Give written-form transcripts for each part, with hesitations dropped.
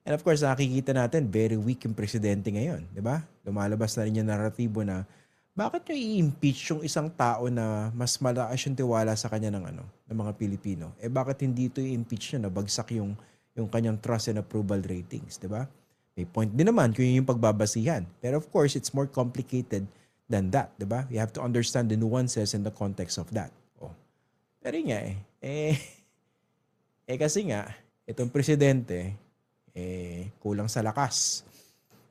And of course, nakikita natin, very weak yung presidente ngayon. Di ba? Lumalabas na rin yung naratibo na bakit nyo i-impeach yung isang tao na mas malakas yung tiwala sa kanya ng mga Pilipino? Eh bakit hindi ito i-impeach nyo na bagsak yung kanyang trust and approval ratings, di ba? May point din naman kung yun yung pagbabasihan. Pero of course, it's more complicated than that, di ba? You have to understand the nuances and the context of that. Oh. Pero yun nga kasi nga, itong presidente, kulang sa lakas,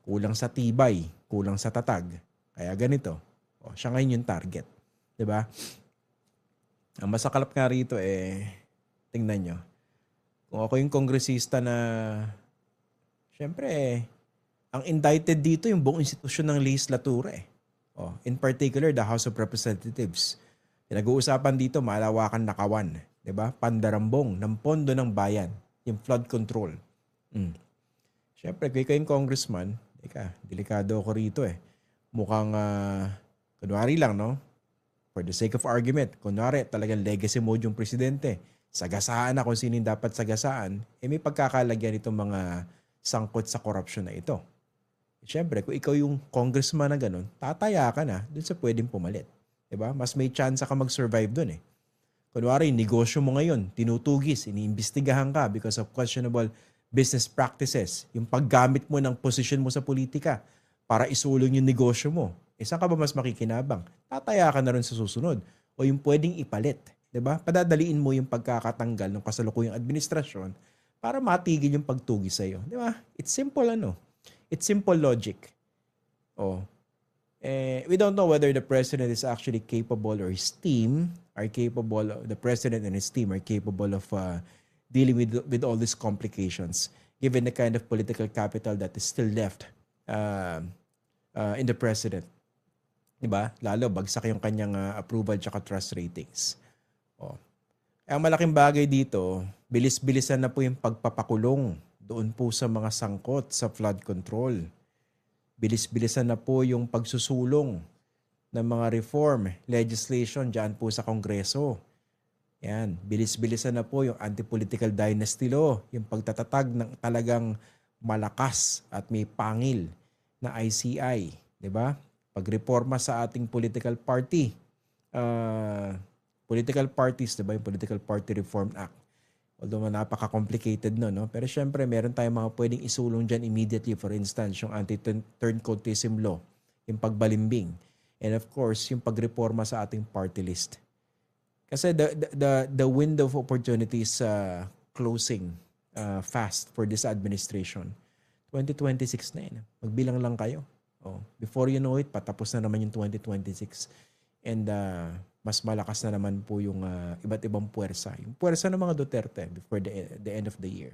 kulang sa tibay, kulang sa tatag. Kaya ganito. Siya ngayon yung target. 'Di ba? Ang masaklap nga rito tingnan nyo. Kung ako yung kongresista na, syempre, ang indicted dito yung buong institusyon ng legislatura in particular, the House of Representatives. Pinag-uusapan dito, malawakan na kawan. 'Di ba? Pandarambong ng pondo ng bayan. Yung flood control. Siyempre, kung ikaw yung congressman, delikado ako rito Mukhang, kunwari lang, no? For the sake of argument, kunwari talagang legacy mode yung presidente. Sagasaan na kung sino yung dapat sagasaan, may pagkakalagyan itong mga sangkot sa korupsyon na ito. Siyempre, kung ikaw yung congressman na ganun, tataya ka na dun sa pwedeng pumalit. Diba? Mas may chance ka mag-survive dun Kunwari, negosyo mo ngayon, tinutugis, iniimbestigahan ka because of questionable business practices. Yung paggamit mo ng posisyon mo sa politika para isulong yung negosyo mo. Saan ka ba mas makikinabang? Tataya ka na rin sa susunod. O yung pwedeng ipalit. Diba? Padadaliin mo yung pagkakatanggal ng kasalukuyang administrasyon para matigil yung pagtugis sa'yo. Diba? It's simple It's simple logic. We don't know whether the president is actually capable or his team are capable, the president and his team are capable of dealing with all these complications given the kind of political capital that is still left in the president. Diba? Lalo, bagsak yung kanyang approval tsaka trust ratings. Ang malaking bagay dito, bilis-bilisan na po yung pagpapakulong doon po sa mga sangkot sa flood control. Bilis-bilisan na po yung pagsusulong ng mga reform legislation dyan po sa Kongreso. Yan, bilis-bilisan na po yung anti-political dynasty law, yung pagtatatag ng talagang malakas at may pangil na ICI, 'di ba? Pagreforma sa ating political party. Political parties, 'di ba? Yung Political Party Reform Act. Although napaka-complicated no? Pero syempre, meron tayong mga pwedeng isulong dyan immediately. For instance, yung anti-turncoatism law, yung pagbalimbing. And of course, yung pagreforma sa ating party list. Kasi the window of opportunity is closing fast for this administration. 2026 na yun. Magbilang lang kayo. Before you know it, patapos na naman yung 2026. And mas malakas na naman po yung iba't ibang puwersa. Yung puwersa ng mga Duterte before the end of the year.